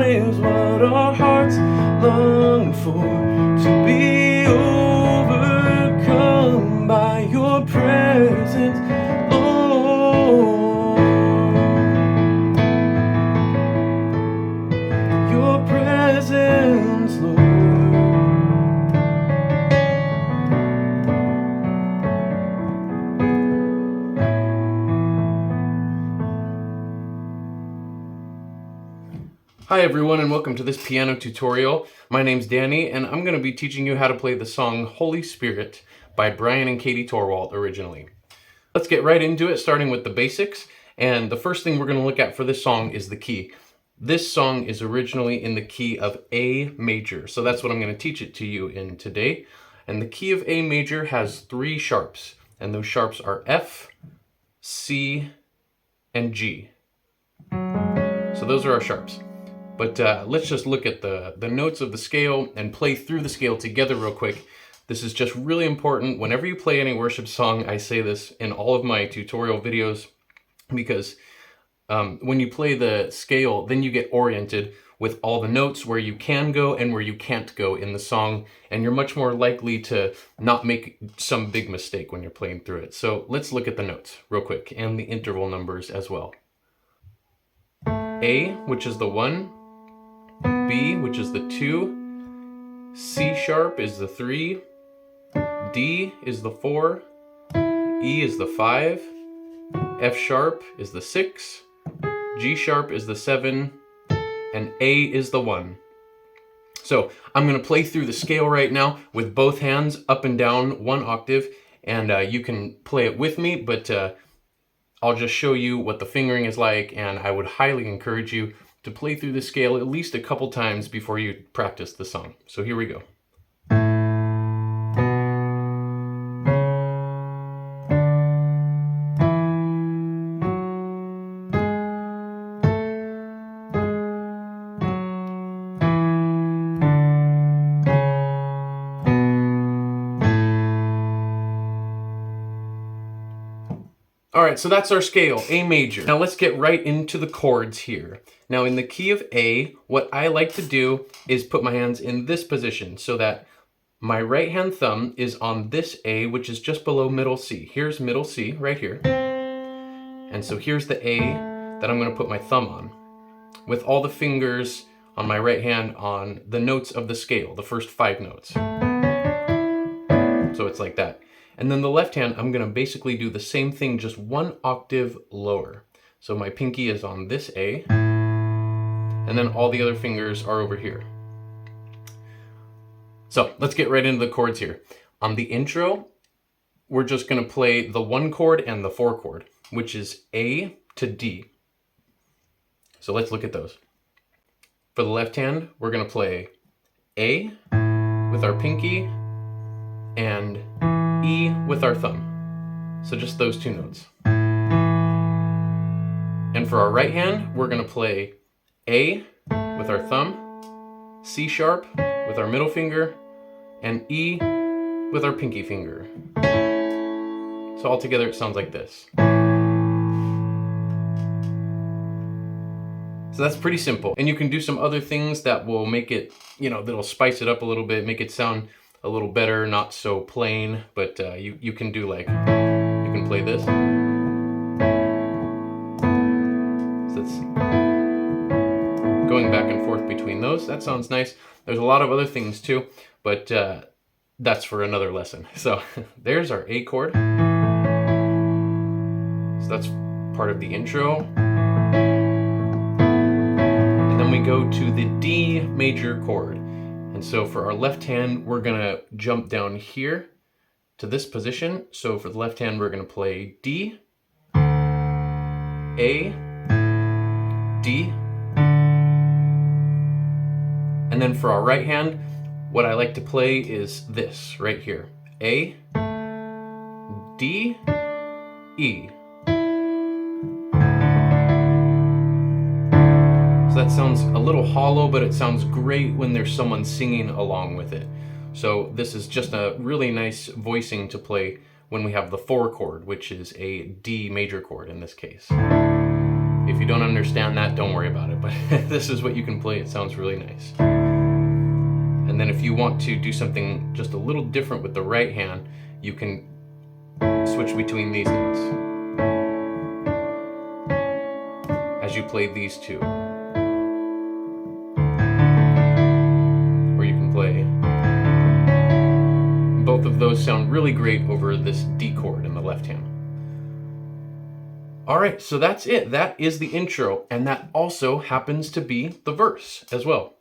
That is what our hearts long for, to be overcome by your presence, Lord. Your presence, Lord. Hi everyone, and welcome to this piano tutorial. My name's Danny, and I'm going to be teaching you how to play the song Holy Spirit by Bryan and Katie Torwalt originally. Let's get right into it, starting with the basics. And the first thing we're going to look at for this song is the key. This song is originally in the key of A major, so that's what I'm going to teach it to you in today. And the key of A major has 3 sharps, and those sharps are F, C, and G. So those are our sharps. But let's just look at the notes of the scale and play through the scale together real quick. This is just really important. Whenever you play any worship song, I say this in all of my tutorial videos, because when you play the scale, then you get oriented with all the notes where you can go and where you can't go in the song, and you're much more likely to not make some big mistake when you're playing through it. So let's look at the notes real quick and the interval numbers as well. A, which is the 1, B, which is the 2, C sharp is the 3, D is the 4, E is the 5, F sharp is the 6, G sharp is the 7, and A is the 1. So I'm going to play through the scale right now with both hands up and down 1 octave, and you can play it with me, but I'll just show you what the fingering is like, and I would highly encourage you to play through the scale at least a couple times before you practice the song. So here we go. All right, so that's our scale, A major. Now let's get right into the chords here. Now in the key of A, what I like to do is put my hands in this position so that my right hand thumb is on this A, which is just below middle C. Here's middle C right here. And so here's the A that I'm gonna put my thumb on, with all the fingers on my right hand on the notes of the scale, the first 5 notes. So it's like that. And then the left hand, I'm going to basically do the same thing, just 1 octave lower. So my pinky is on this A, and then all the other fingers are over here. So let's get right into the chords here. On the intro, we're just going to play the 1 chord and the 4 chord, which is A to D. So let's look at those. For the left hand, we're going to play A with our pinky and E with our thumb. So just those 2 notes. And for our right hand, we're going to play A with our thumb, C sharp with our middle finger, and E with our pinky finger. So all together it sounds like this. So that's pretty simple. And you can do some other things that will make it, that'll spice it up a little bit, make it sound a little better, not so plain, but you can do like, you can play this. So it's going back and forth between those. That sounds nice. There's a lot of other things too, but that's for another lesson. So there's our A chord. So that's part of the intro. And then we go to the D major chord. And so for our left hand, we're gonna jump down here to this position. So for the left hand, we're gonna play D, A, D. And then for our right hand, what I like to play is this right here. A, D, E. So that sounds a little hollow, but it sounds great when there's someone singing along with it. So this is just a really nice voicing to play when we have the 4 chord, which is a D major chord in this case. If you don't understand that, don't worry about it. But this is what you can play. It sounds really nice. And then if you want to do something just a little different with the right hand, you can switch between these notes as you play these two. Or you can play. Both of those sound really great over this D chord in the left hand. All right, so that's it. That is the intro, and that also happens to be the verse as well.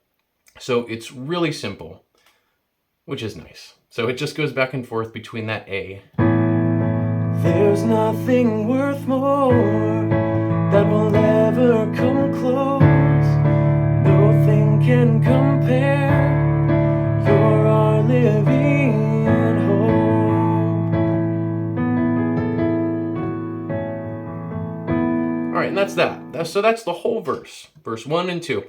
So it's really simple, which is nice. So it just goes back and forth between that A. There's nothing worth more that will ever come close. Nothing can compare. You're our living hope. All right, and that's that. So that's the whole verse, verse 1 and 2.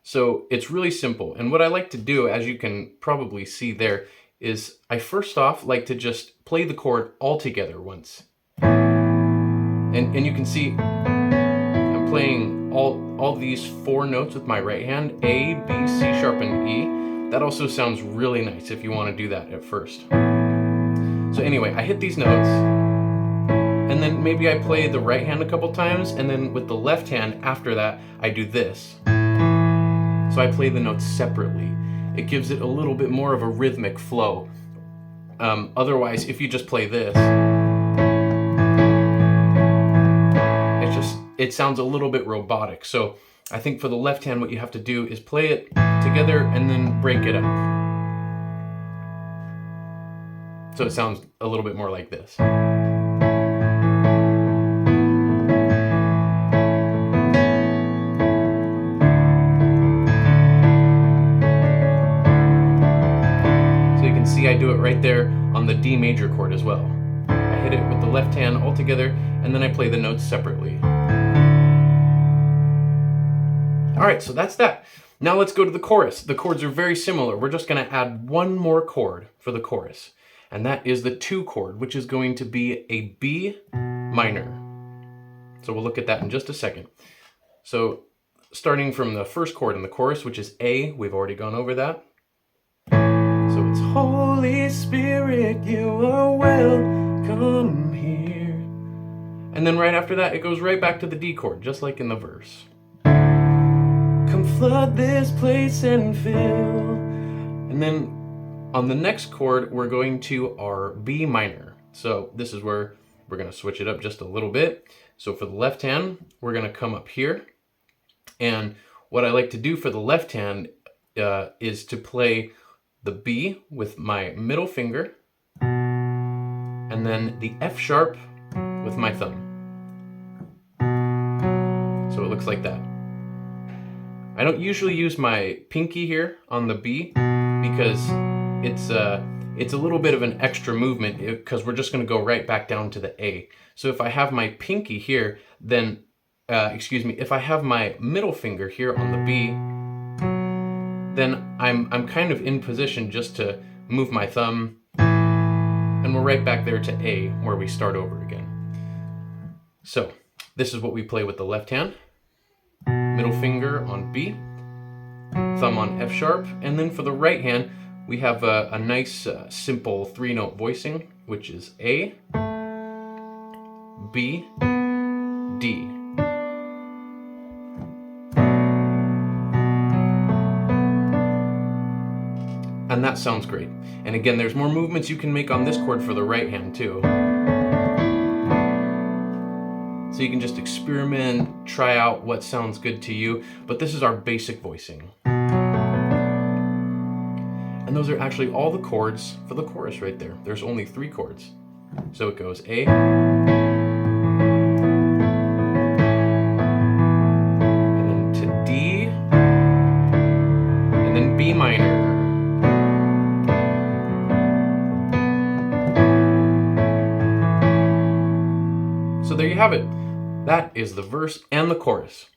So it's really simple. And what I like to do, as you can probably see there, is I first off like to just play the chord all together once. And you can see I'm playing all these 4 notes with my right hand, A, B, C sharp, and E. That also sounds really nice if you want to do that at first. So anyway, I hit these notes, and then maybe I play the right hand a couple times, and then with the left hand after that, I do this. So I play the notes separately. It gives it a little bit more of a rhythmic flow. Otherwise, if you just play this, it sounds a little bit robotic. So I think for the left hand, what you have to do is play it together and then break it up. So it sounds a little bit more like this. See, I do it right there on the D major chord as well. I hit it with the left hand all together, and then I play the notes separately. All right, so that's that. Now let's go to the chorus. The chords are very similar. We're just going to add one more chord for the chorus, and that is the 2 chord, which is going to be a B minor. So we'll look at that in just a second. So starting from the first chord in the chorus, which is A, we've already gone over that. So it's Holy Spirit, you are welcome here. And then right after that, it goes right back to the D chord, just like in the verse. Come flood this place and fill. And then on the next chord, we're going to our B minor. So this is where we're going to switch it up just a little bit. So for the left hand, we're going to come up here. And what I like to do for the left hand is to play the B with my middle finger, and then the F sharp with my thumb. So it looks like that. I don't usually use my pinky here on the B because it's a little bit of an extra movement because we're just going to go right back down to the A. So if I have my pinky here, then, if I have my middle finger here on the B, then I'm kind of in position just to move my thumb, and we're right back there to A, where we start over again. So this is what we play with the left hand. Middle finger on B, thumb on F sharp, and then for the right hand, we have a nice simple 3-note voicing, which is A, B, D. And that sounds great. And again, there's more movements you can make on this chord for the right hand too. So you can just experiment, try out what sounds good to you, but this is our basic voicing. And those are actually all the chords for the chorus right there. There's only 3 chords. So it goes A, and then to D, and then B minor. So there you have it. That is the verse and the chorus.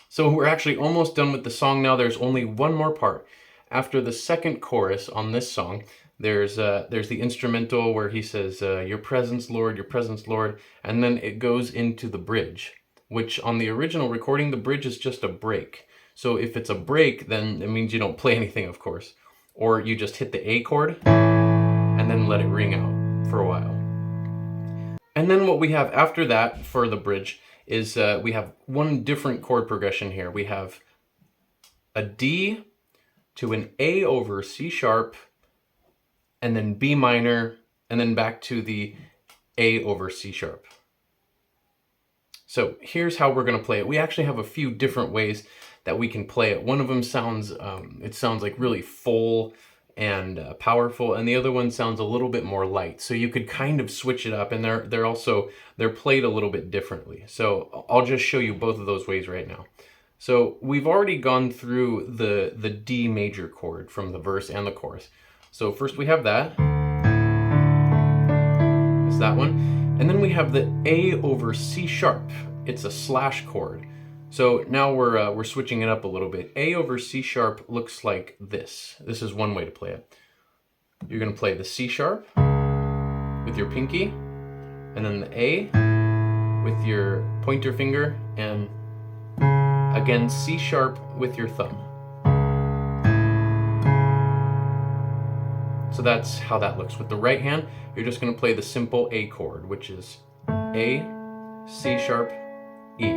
So we're actually almost done with the song now. There's only one more part. After the second chorus on this song, there's the instrumental where he says, your presence, Lord, and then it goes into the bridge. which on the original recording, the bridge is just a break. So if it's a break, then it means you don't play anything, of course. Or you just hit the A chord and then let it ring out for a while. And then what we have after that for the bridge is we have one different chord progression here. We have a D to an A over C sharp, and then B minor, and then back to the A over C sharp. So here's how we're going to play it. We actually have a few different ways that we can play it. One of them sounds, it sounds like really full and powerful, and the other one sounds a little bit more light. So you could kind of switch it up, and they're played a little bit differently. So I'll just show you both of those ways right now. So we've already gone through the D major chord from the verse and the chorus. So first we have that. It's that one. And then we have the A over C sharp. It's a slash chord. So now we're switching it up a little bit. A over C sharp looks like this. This is one way to play it. You're going to play the C sharp with your pinky, and then the A with your pointer finger, and again C sharp with your thumb. So that's how that looks. With the right hand, you're just going to play the simple A chord, which is A, C sharp, E.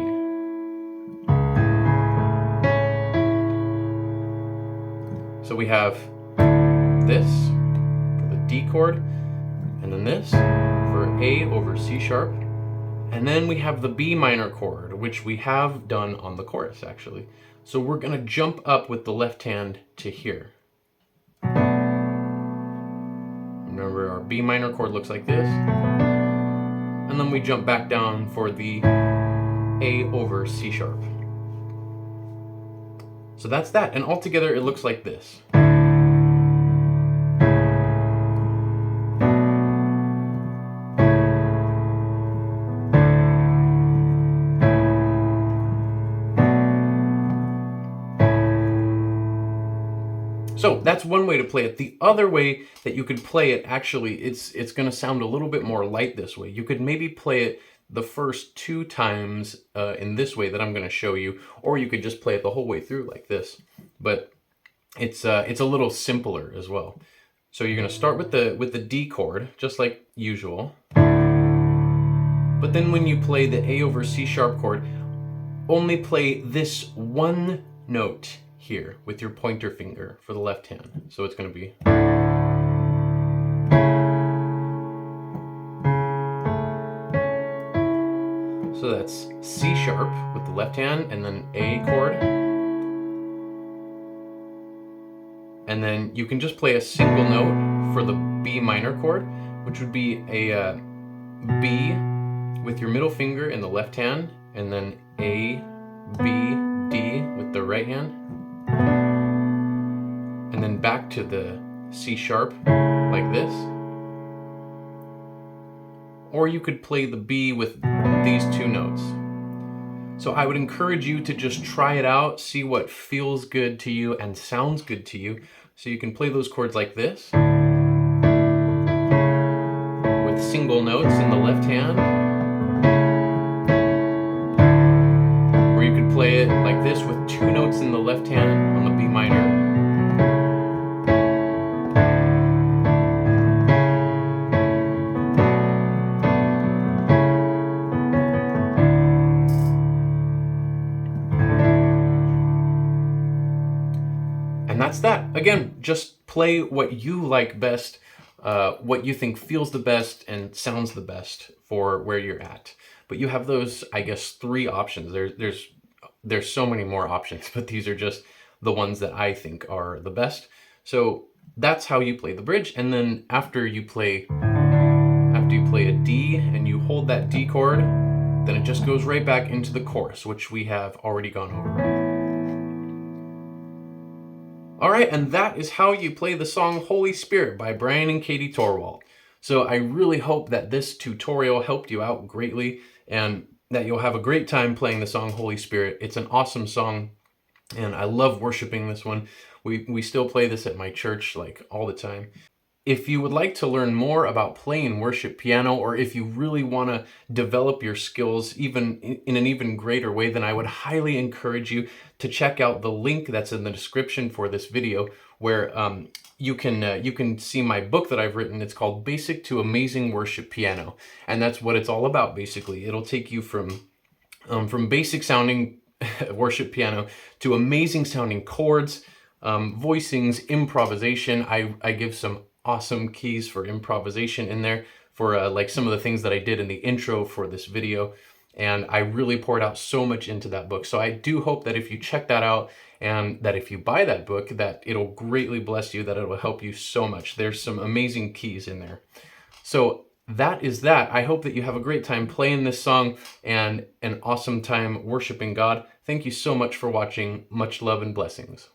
So we have this for the D chord, and then this for A over C sharp, and then we have the B minor chord, which we have done on the chorus actually. So we're going to jump up with the left hand to here. Remember, our B minor chord looks like this, and then we jump back down for the A over C sharp. So that's that, and altogether it looks like this. So that's one way to play it. The other way that you could play it, actually, it's going to sound a little bit more light this way. You could maybe play it the first 2 times in this way that I'm going to show you, or you could just play it the whole way through like this. But it's a little simpler as well. So you're going to start with the D chord, just like usual. But then when you play the A over C sharp chord, only play this one note here with your pointer finger for the left hand. So it's going to be. So that's C sharp with the left hand, and then A chord. And then you can just play a single note for the B minor chord, which would be a B with your middle finger in the left hand, and then A, B, D with the right hand. And then back to the C sharp like this. Or you could play the B with these 2 notes. So I would encourage you to just try it out, see what feels good to you and sounds good to you. So you can play those chords like this, with single notes in the left hand. Or you could play it like this with 2 notes in the left hand on the B minor. And that's that. Again, just play what you like best, what you think feels the best and sounds the best for where you're at. But you have those, I guess, 3 options. There's so many more options, but these are just the ones that I think are the best. So that's how you play the bridge. And then after you play a D and you hold that D chord, then it just goes right back into the chorus, which we have already gone over. All right, and that is how you play the song Holy Spirit by Bryan and Katie Torwalt. So I really hope that this tutorial helped you out greatly and that you'll have a great time playing the song Holy Spirit. It's an awesome song, and I love worshiping this one. We still play this at my church like all the time. If you would like to learn more about playing worship piano, or if you really want to develop your skills even in an even greater way, then I would highly encourage you to check out the link that's in the description for this video, where you can see my book that I've written. It's called Basic to Amazing Worship Piano, and that's what it's all about. Basically, it'll take you from basic sounding worship piano to amazing sounding chords, voicings, improvisation. I give some awesome keys for improvisation in there for like some of the things that I did in the intro for this video. And I really poured out so much into that book. So I do hope that if you check that out, and that if you buy that book, that it'll greatly bless you, that it will help you so much. There's some amazing keys in there. So that is that. I hope that you have a great time playing this song and an awesome time worshiping God. Thank you so much for watching. Much love and blessings.